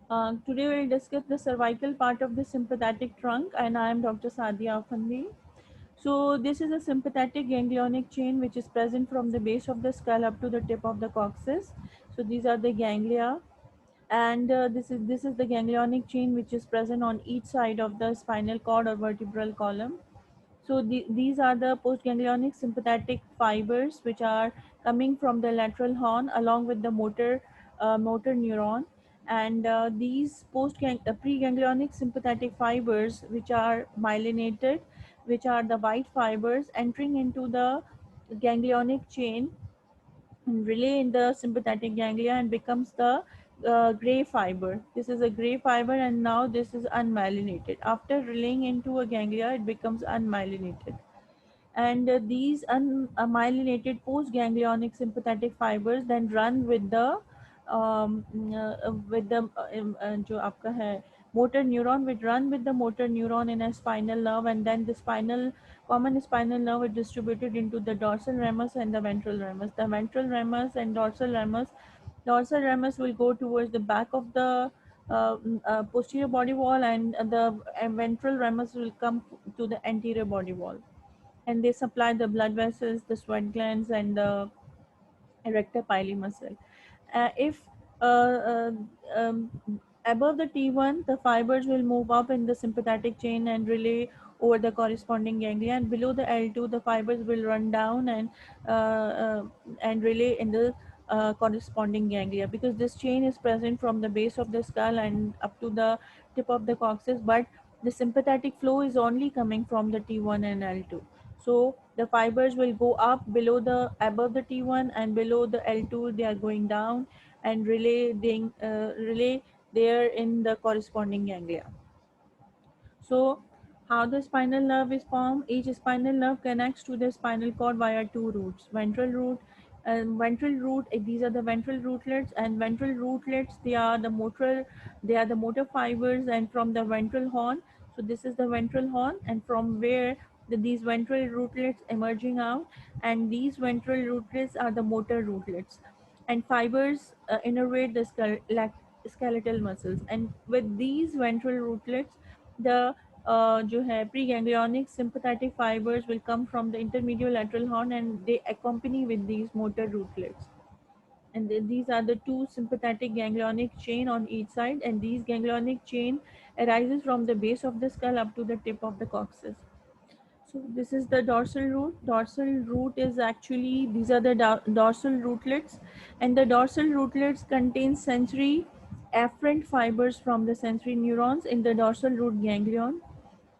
Today we'll discuss the cervical part of the sympathetic trunk, and I am Dr. Sadia Afandi. So this is a sympathetic ganglionic chain which is present from the base of the skull up to the tip of the coccyx. So these are the ganglia, and this is the ganglionic chain which is present on each side of the spinal cord or vertebral column. So these are the postganglionic sympathetic fibers which are coming from the lateral horn along with the motor neuron, and these preganglionic sympathetic fibers which are myelinated, which are the white fibers entering into the ganglionic chain, relay in the sympathetic ganglia and becomes the gray fiber. This is a gray fiber, and now this is unmyelinated. After relaying into a ganglia, it becomes unmyelinated. And these unmyelinated postganglionic sympathetic fibers then run with the जो आपका है motor neuron, which run with the motor neuron in a spinal nerve, and then the common spinal nerve is distributed into the dorsal ramus and the ventral ramus. The ventral ramus and dorsal ramus will go towards the back of the posterior body wall, and the ventral ramus will come to the anterior body wall, and they supply the blood vessels, the sweat glands, and the erector pili muscle. If uh, um, above the T1, the fibers will move up in the sympathetic chain and relay over the corresponding ganglia, and below the L2, the fibers will run down and relay in the corresponding ganglia, because this chain is present from the base of the skull and up to the tip of the coccyx, but the sympathetic flow is only coming from the T1 and L2. So the fibers will go up above the T1, and below the L2 they are going down and relay there in the corresponding ganglia. So how the spinal nerve is formed? Each spinal nerve connects to the spinal cord via two roots: ventral root and ventral root. These are the ventral rootlets, and ventral rootlets, they are the motor fibers, and from the ventral horn. So this is the ventral horn, and from where these ventral rootlets emerging out, and these ventral rootlets are the motor rootlets, and fibers innervate the skeletal muscles, and with these ventral rootlets, the जो है preganglionic sympathetic fibers will come from the intermediolateral horn, and they accompany with these motor rootlets. And these are the two sympathetic ganglionic chain on each side, and these ganglionic chain arises from the base of the skull up to the tip of the coccyx. So this is the dorsal root. Dorsal root is actually, these are the dorsal rootlets, and the dorsal rootlets contain sensory afferent fibers from the sensory neurons in the dorsal root ganglion,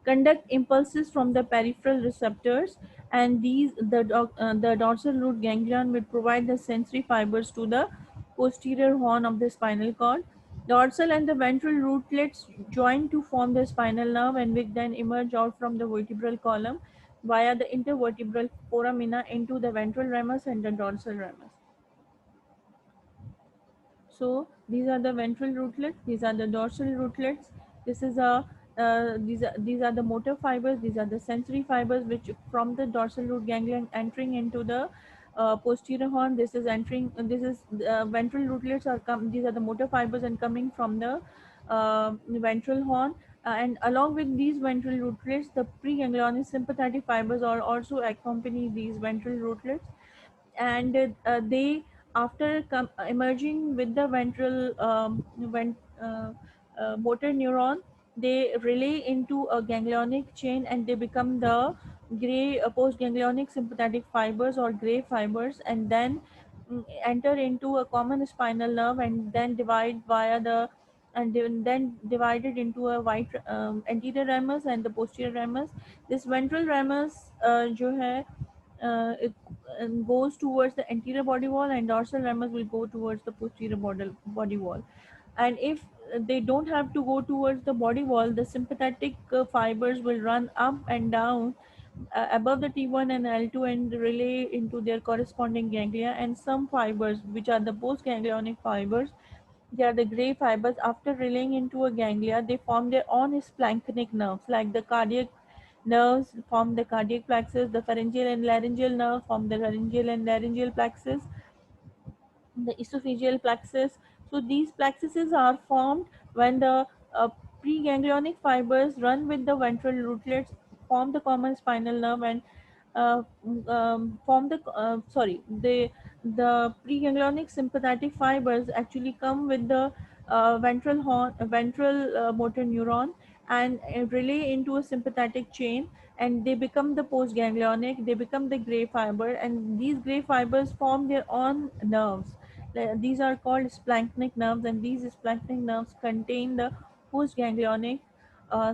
conduct impulses from the peripheral receptors, and the dorsal root ganglion will provide the sensory fibers to the posterior horn of the spinal cord. Dorsal and the ventral rootlets join to form the spinal nerve, and which then emerge out from the vertebral column via the intervertebral foramina into the ventral ramus and the dorsal ramus. So these are the ventral rootlets, these are the dorsal rootlets. This is a these are the motor fibers, these are the sensory fibers which from the dorsal root ganglion entering into the posterior horn. This is entering. This is ventral rootlets are come. These are the motor fibers and coming from the ventral horn. And along with these ventral rootlets, the preganglionic sympathetic fibers are also accompany these ventral rootlets, and they after emerging with the ventral motor neuron, they relay into a ganglionic chain, and they become the gray postganglionic sympathetic fibers or gray fibers, and then enter into a common spinal nerve, and then divide via the and then divided into a white anterior ramus and the posterior ramus. This ventral ramus जो है it goes towards the anterior body wall, and dorsal ramus will go towards the posterior body wall. And if they don't have to go towards the body wall, the sympathetic fibers will run up and down above the T1 and L2 and relay into their corresponding ganglia, and some fibers which are the postganglionic fibers, they are the gray fibers. After relaying into a ganglia, they form their own splanchnic nerves, like the cardiac nerves form the cardiac plexus, the pharyngeal and laryngeal nerves form the pharyngeal and laryngeal plexus, the esophageal plexus So these plexuses are formed when the preganglionic fibers run with the ventral rootlets, form the common spinal nerve, and form the the preganglionic sympathetic fibers actually come with the ventral motor neuron and relay into a sympathetic chain, and they become the postganglionic, they become the gray fiber, and these gray fibers form their own nerves. These are called splanchnic nerves, and these splanchnic nerves contain the postganglionic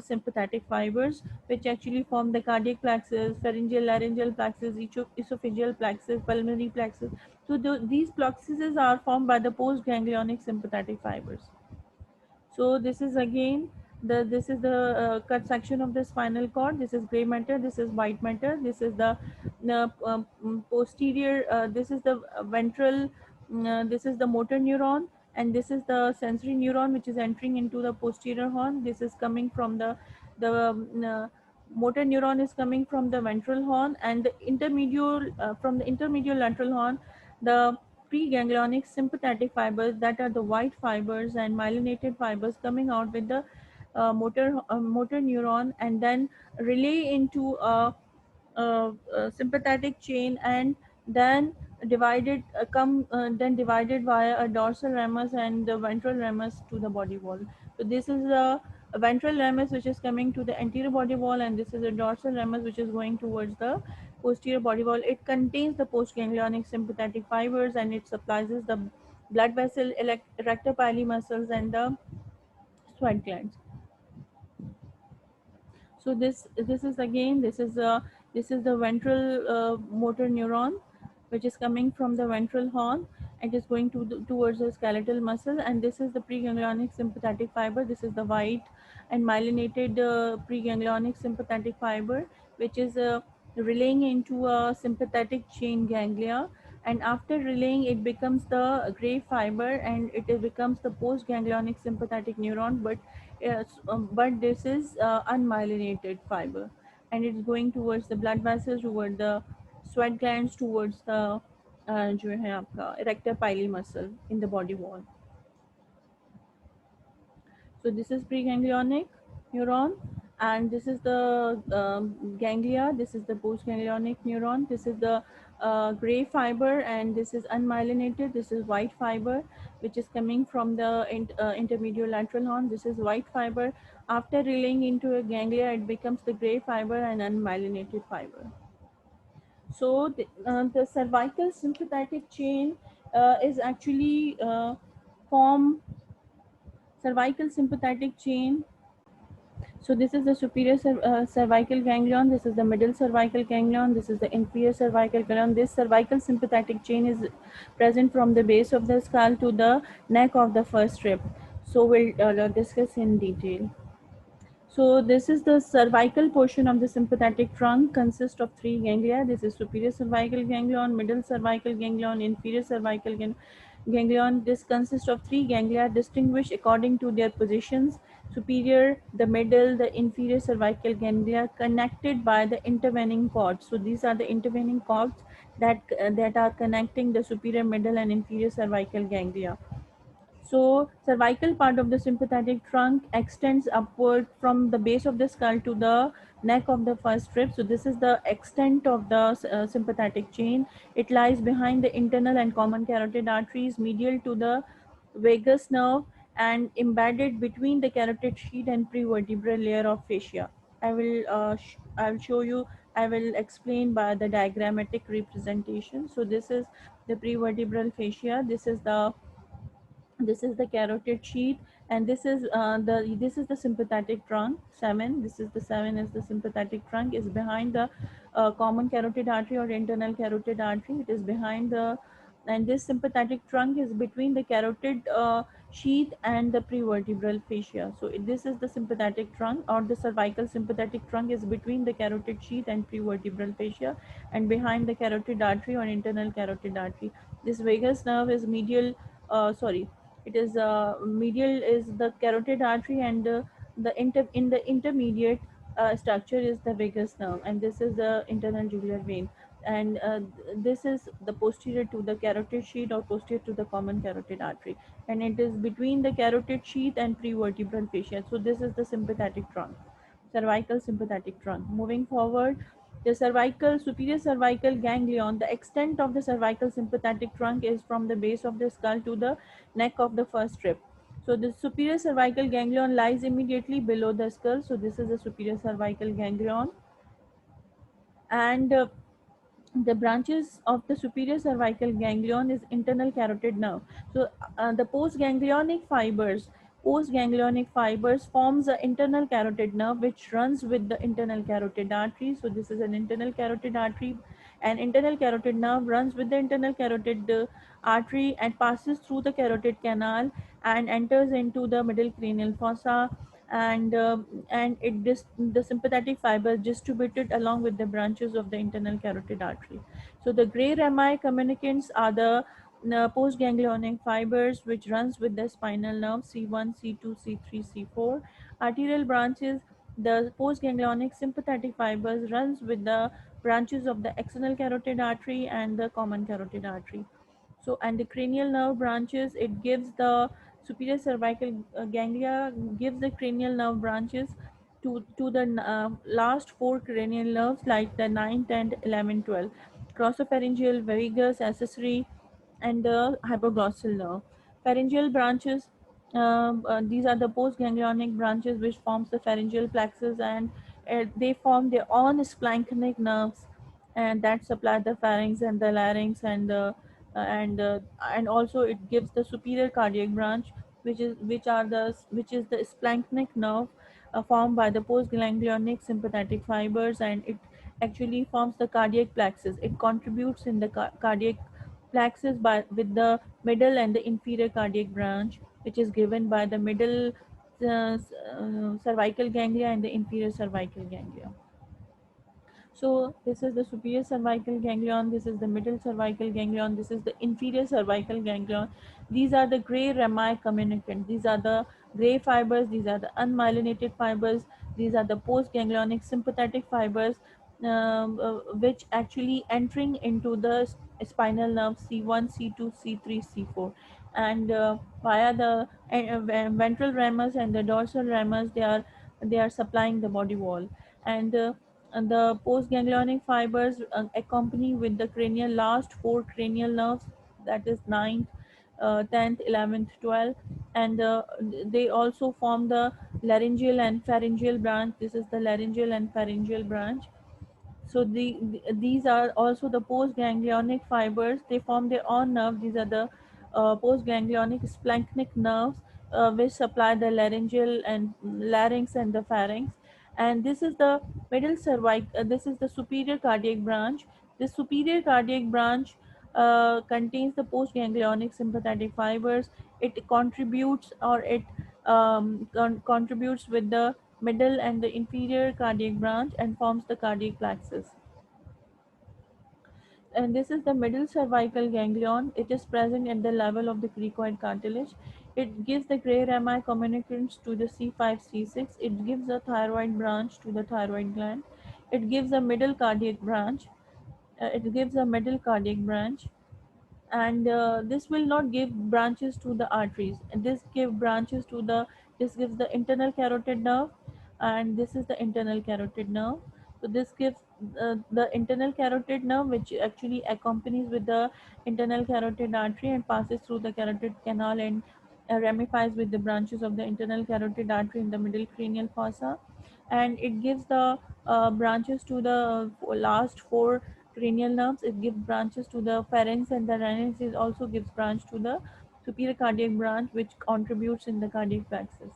sympathetic fibers, which actually form the cardiac plexus, pharyngeal, laryngeal plexus, esophageal plexus, pulmonary plexus. So these plexuses are formed by the postganglionic sympathetic fibers. So this is again this is the cut section of the spinal cord. This is gray matter. This is white matter. This is the posterior. This is the ventral. This is the motor neuron, and this is the sensory neuron which is entering into the posterior horn. This is coming from the motor neuron is coming from the ventral horn, and the intermedial from the intermedial lateral horn, the preganglionic sympathetic fibers, that are the white fibers and myelinated fibers, coming out with the motor neuron, and then relay into a sympathetic chain, and then divided via a dorsal ramus and the ventral ramus to the body wall. So this is the ventral ramus which is coming to the anterior body wall, and this is a dorsal ramus which is going towards the posterior body wall. It contains the postganglionic sympathetic fibers, and it supplies the blood vessel, erector pili muscles, and the sweat glands. So this is again this is the ventral motor neuron, which is coming from the ventral horn. It is going towards the skeletal muscle, and this is the preganglionic sympathetic fiber. This is the white and myelinated preganglionic sympathetic fiber, which is relaying into a sympathetic chain ganglia, and after relaying it becomes the gray fiber, and it becomes the postganglionic sympathetic neuron. But this is unmyelinated fiber, and it's going towards the blood vessels, toward the sweat glands, towards the जो है आपका erector pili muscle in the body wall. So this is preganglionic neuron, and this is the ganglia. This is the postganglionic neuron. This is the gray fiber, and this is unmyelinated. This is white fiber, which is coming from the intermediate lateral horn. This is white fiber. After relaying into a ganglia, it becomes the gray fiber and unmyelinated fiber. So the cervical sympathetic chain is actually form cervical sympathetic chain. So this is the superior cervical ganglion, this is the middle cervical ganglion, this is the inferior cervical ganglion. This cervical sympathetic chain is present from the base of the skull to the neck of the first rib. So we'll discuss in detail. So this is the cervical portion of the sympathetic trunk, consists of three ganglia. This is superior cervical ganglion, middle cervical ganglion, inferior cervical ganglion. This consists of three ganglia distinguished according to their positions: superior, the middle, the inferior cervical ganglia, connected by the intervening cords. So these are the intervening cords that are connecting the superior, middle, and inferior cervical ganglia. So cervical part of the sympathetic trunk extends upward from the base of the skull to the neck of the first rib. So this is the extent of the sympathetic chain. It lies behind the internal and common carotid arteries, medial to the vagus nerve, and embedded between the carotid sheath and prevertebral layer of fascia. I will show you. I will explain by the diagrammatic representation. So this is the prevertebral fascia. This is the carotid sheath, and this is the sympathetic trunk 7. This is the 7 is the sympathetic trunk, is behind the common carotid artery or internal carotid artery. It is behind the, and this sympathetic trunk is between the carotid sheath and the prevertebral fascia. So this is the sympathetic trunk, or the cervical sympathetic trunk is between the carotid sheath and prevertebral fascia, and behind the carotid artery or internal carotid artery. This vagus nerve is medial, sorry, it is medial is the carotid artery, and in the intermediate structure is the vagus nerve, and this is the internal jugular vein. and this is the posterior to the carotid sheath or posterior to the common carotid artery, and it is between the carotid sheath and prevertebral fascia. So this is the sympathetic trunk, cervical sympathetic trunk. Moving forward, the cervical superior cervical ganglion, the extent of the cervical sympathetic trunk is from the base of the skull to the neck of the first rib. So the superior cervical ganglion lies immediately below the skull. So this is the superior cervical ganglion, and the branches of the superior cervical ganglion is internal carotid nerve. So the postganglionic fibers forms the internal carotid nerve which runs with the internal carotid artery. So this is an internal carotid artery, and internal carotid nerve runs with the internal carotid artery and passes through the carotid canal and enters into the middle cranial fossa, and the sympathetic fibers distributed along with the branches of the internal carotid artery. So the gray rami communicants are the postganglionic fibers which runs with the spinal nerve C1, C2, C3, C4. Arterial branches, the postganglionic sympathetic fibers runs with the branches of the external carotid artery and the common carotid artery. So, and the cranial nerve branches, it gives the superior cervical ganglia gives the cranial nerve branches to the last four cranial nerves like the ninth and 11, 12, glossopharyngeal, vagus, accessory, and the hypoglossal nerve. Pharyngeal branches, these are the postganglionic branches which forms the pharyngeal plexus, and they form their own splanchnic nerves, and that supply the pharynx and the larynx, and also it gives the superior cardiac branch, which is the splanchnic nerve formed by the postganglionic sympathetic fibers, and it actually forms the cardiac plexus. It contributes in the cardiac plexus by with the middle and the inferior cardiac branch, which is given by the middle cervical ganglia and the inferior cervical ganglia. So this is the superior cervical ganglion, this is the middle cervical ganglion, this is the inferior cervical ganglion. These are the gray rami communicants. These are the gray fibers, these are the unmyelinated fibers, these are the postganglionic sympathetic fibers, which actually entering into the spinal nerve C1, C2, C3, C4, and via the ventral ramus and the dorsal ramus, they are supplying the body wall, and the postganglionic fibers accompany with the cranial last four cranial nerves, that is ninth, 10th, 11th, 12th, and they also form the laryngeal and pharyngeal branch. This is the laryngeal and pharyngeal branch. So these are also the postganglionic fibers. They form their own nerve. These are the postganglionic splanchnic nerves, which supply the laryngeal and larynx and the pharynx. And this is the middle cervical. This is the superior cardiac branch. This superior cardiac branch contains the postganglionic sympathetic fibers. It contributes, or it contributes with the middle and the inferior cardiac branch and forms the cardiac plexus. And this is the middle cervical ganglion. It is present at the level of the cricoid cartilage. It gives the gray rami communicants to the C5, C6. It gives a thyroid branch to the thyroid gland. It gives a middle cardiac branch. It gives a middle cardiac branch, and this will not give branches to the arteries, and this gives the internal carotid nerve, and this is the internal carotid nerve. So this gives the internal carotid nerve, which actually accompanies with the internal carotid artery and passes through the carotid canal and ramifies with the branches of the internal carotid artery in the middle cranial fossa, and it gives the branches to the last four cranial nerves. It gives branches to the pharynx, and the larynx is also gives branch to the superior cardiac branch, which contributes in the cardiac plexus.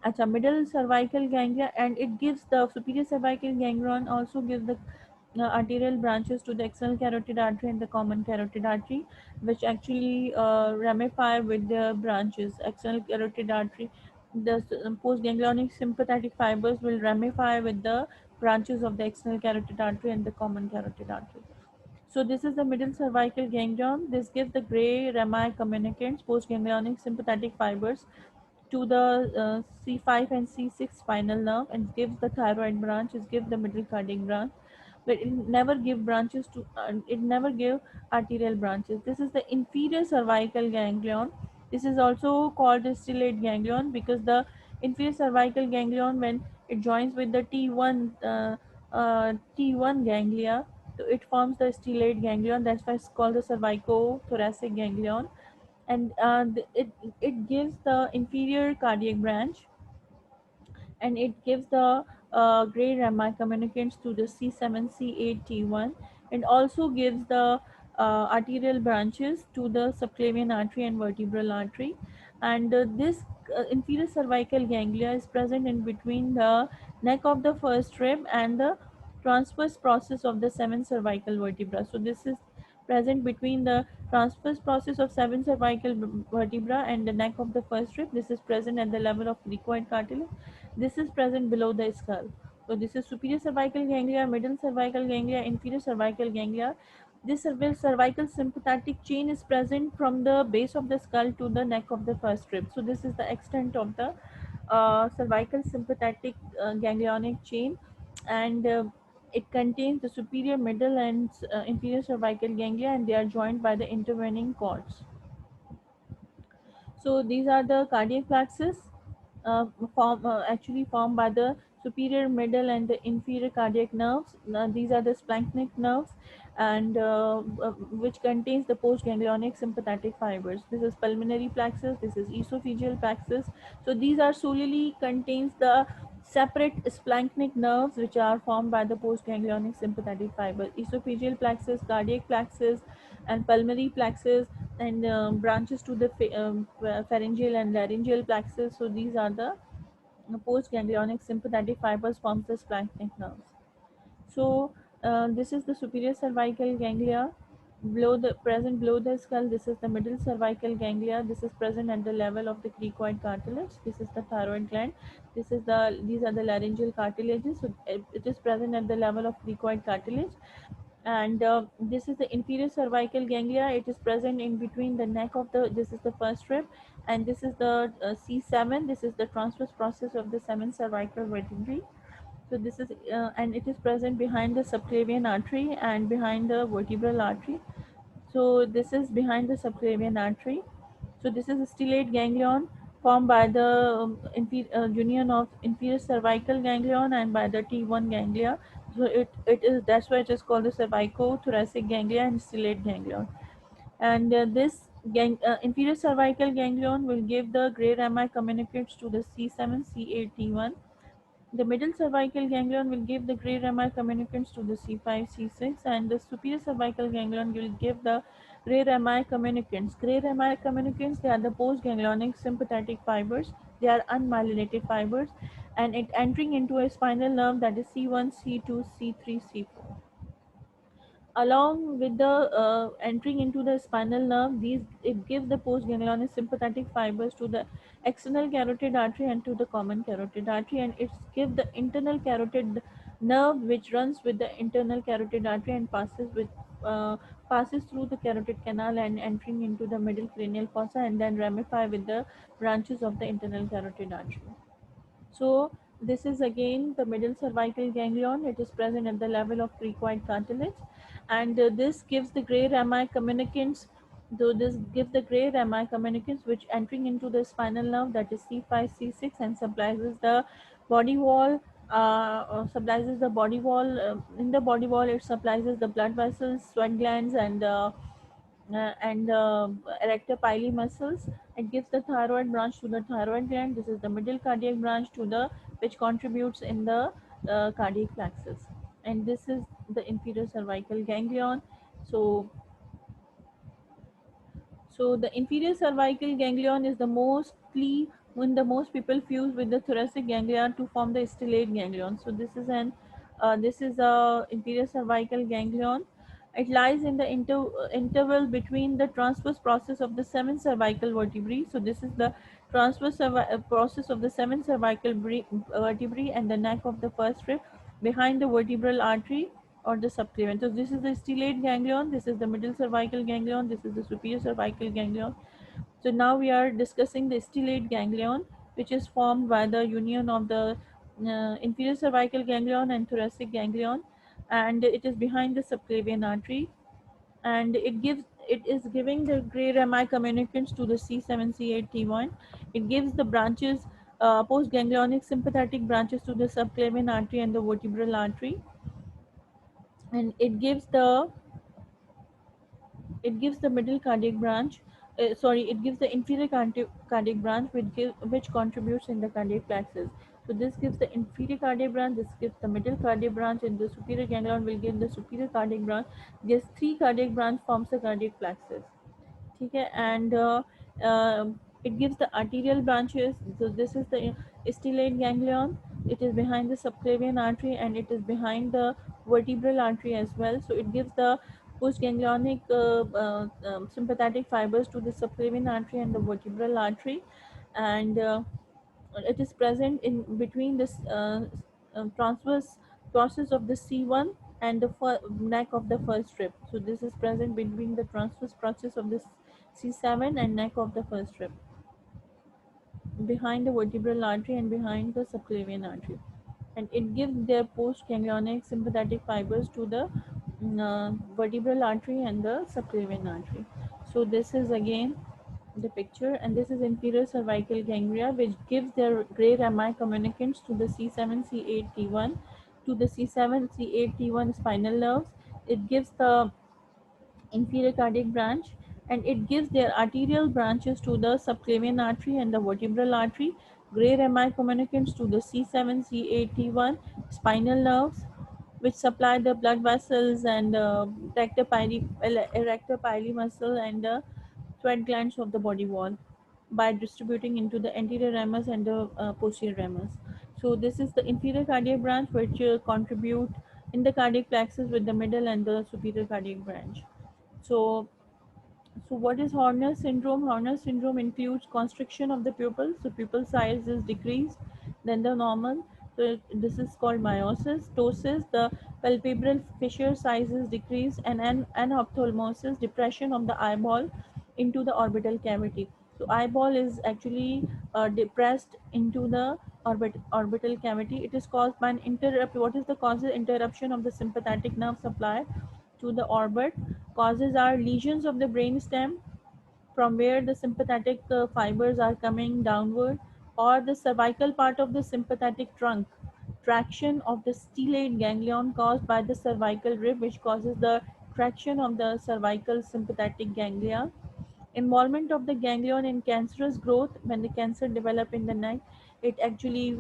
At a middle cervical ganglia, and it gives the superior cervical ganglion also gives the arterial branches to the external carotid artery and the common carotid artery, which actually ramify with the branches. External carotid artery, the postganglionic sympathetic fibers will ramify with the branches of the external carotid artery and the common carotid artery. So this is the middle cervical ganglion. This gives the gray rami communicants, postganglionic sympathetic fibers to the C5 and C6 spinal nerve, and gives the thyroid branch, it gives the middle cardiac branch. but it never give branches to it never give arterial branches. This is the inferior cervical ganglion. This is also called the stellate ganglion because the inferior cervical ganglion, when it joins with the T1 ganglia, so it forms the stellate ganglion. That's why it's called the cervicothoracic ganglion. And it gives the inferior cardiac branch, and it gives the gray rami communicants to the C7, C8, T1, and also gives the arterial branches to the subclavian artery and vertebral artery. And this inferior cervical ganglia is present in between the neck of the first rib and the transverse process of the seven cervical vertebra. So this is present between the transverse process of seven cervical vertebra and the neck of the first rib. This is present at the level of cricoid cartilage. This is present below the skull. So this is superior cervical ganglia, middle cervical ganglia, inferior cervical ganglia. This cervical sympathetic chain is present from the base of the skull to the neck of the first rib. So this is the extent of the cervical sympathetic ganglionic chain, and it contains the superior, middle, and inferior cervical ganglia, and they are joined by the intervening cords. So these are the cardiac plexus, actually formed by the superior, middle, and the inferior cardiac nerves. These are the splanchnic nerves, and which contains the postganglionic sympathetic fibers. This is pulmonary plexus. This is esophageal plexus. So these are solely contains the separate splanchnic nerves which are formed by the postganglionic sympathetic fiber. Esophageal plexus, cardiac plexus, and pulmonary plexus, and branches to the pharyngeal and laryngeal plexus. So these are the postganglionic sympathetic fibers forms the splanchnic nerves. So this is the superior cervical ganglia below the skull. This is the middle cervical ganglia. This is present at the level of the cricoid cartilage. This is the thyroid gland. These are the laryngeal cartilages. So it is present at the level of cricoid cartilage. And this is the inferior cervical ganglia. It is present in between the neck of the this is the first rib, and this is the C7. This is the transverse process of the seven cervical vertebrae. So this is and it is present behind the subclavian artery and behind the vertebral artery. So this is behind the subclavian artery. So this is a stellate ganglion formed by the union of inferior cervical ganglion and by the T1 ganglia. So it is that's why it is called the cervicothoracic ganglia and stellate ganglion. And this inferior cervical ganglion will give the gray rami communicates to the C7, C8, T1. The middle cervical ganglion will give the gray rami communicants to the C5, C6, and the superior cervical ganglion will give the gray rami communicants. Gray rami communicants, they are the postganglionic sympathetic fibers. They are unmyelinated fibers, and it entering into a spinal nerve, that is C1, C2, C3, C4. Along with the entering into the spinal nerve, these it gives the postganglionic sympathetic fibers to the external carotid artery and to the common carotid artery, and it gives the internal carotid nerve which runs with the internal carotid artery and uh, passes through the carotid canal and entering into the middle cranial fossa, and then ramify with the branches of the internal carotid artery. So this is again the middle cervical ganglion. It is present at the level of cricoid cartilage, and this gives the gray rami communicants. Though this gives the gray rami communicants which entering into the spinal nerve, that is C5, C6, and supplies the body wall. Supplies the body wall. In the body wall, it supplies the blood vessels, sweat glands, and erector pili muscles. It gives the thyroid branch to the thyroid gland. This is the middle cardiac branch to the which contributes in the cardiac plexus. And this is the inferior cervical ganglion. So so the inferior cervical ganglion is the mostly when the most people fuse with the thoracic ganglia to form the stellate ganglion. So this is a inferior cervical ganglion. It lies in the interval between the transverse process of the seven cervical vertebrae. So this is the process of the seven cervical vertebrae and the neck of the first rib behind the vertebral artery or the subclavian. So this is the stellate ganglion, this is the middle cervical ganglion, this is the superior cervical ganglion. So now we are discussing the stellate ganglion, which is formed by the union of the inferior cervical ganglion and thoracic ganglion. and it is behind the subclavian artery, and it is giving the gray rami communicants to the C7 C8 T1. It gives the branches, postganglionic sympathetic branches to the subclavian artery and the vertebral artery, and it gives the middle cardiac branch. It gives the inferior cardiac branch, which contributes in the cardiac plexus. So this gives the inferior cardiac branch, this gives the middle cardiac branch, and the superior ganglion will give the superior cardiac branch. This three cardiac branch forms the cardiac plexus. ठीक है, and it gives the arterial branches. So this is the stellate ganglion. It is behind the subclavian artery, and it is behind the vertebral artery as well. So it gives the postganglionic sympathetic fibers to the subclavian artery and the vertebral artery, and it is present in between this transverse process of the C1 and the neck of the first strip. So this is present between the transverse process of the C7 and neck of the first strip, behind the vertebral artery and behind the subclavian artery, and it gives their postganglionic sympathetic fibers to the vertebral artery and the subclavian artery. So this is again the picture, and this is inferior cervical ganglia, which gives their gray rami communicants to the C7 C8 T1, to the C7 C8 T1 spinal nerves. It gives the inferior cardiac branch, and it gives their arterial branches to the subclavian artery and the vertebral artery. Gray rami communicants to the C7 C8 T1 spinal nerves, which supply the blood vessels and erector pili muscle and the sweat glands of the body wall by distributing into the anterior ramus and the posterior ramus. So this is the inferior cardiac branch, which contribute in the cardiac plexus with the middle and the superior cardiac branch. So what is Horner syndrome? Horner syndrome includes constriction of the pupil. So pupil size is decreased than the normal. So this is called meiosis. Ptosis, the palpebral fissure size is decreased, and anophthalmosis, depression of the eyeball into the orbital cavity. So eyeball is actually depressed into the orbital cavity. It is caused by an interrupt. What is the cause? Interruption of the sympathetic nerve supply to the orbit. Causes are lesions of the brainstem, from where the sympathetic fibers are coming downward, or the cervical part of the sympathetic trunk. Traction of the stellate ganglion caused by the cervical rib, which causes the traction of the cervical sympathetic ganglia. Involvement of the ganglion in cancerous growth. When the cancer develop in the neck, it actually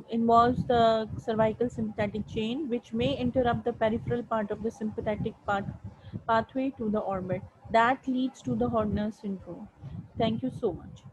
involves the cervical sympathetic chain, which may interrupt the peripheral part of the sympathetic pathway to the orbit. That leads to the Horner syndrome. Thank you so much.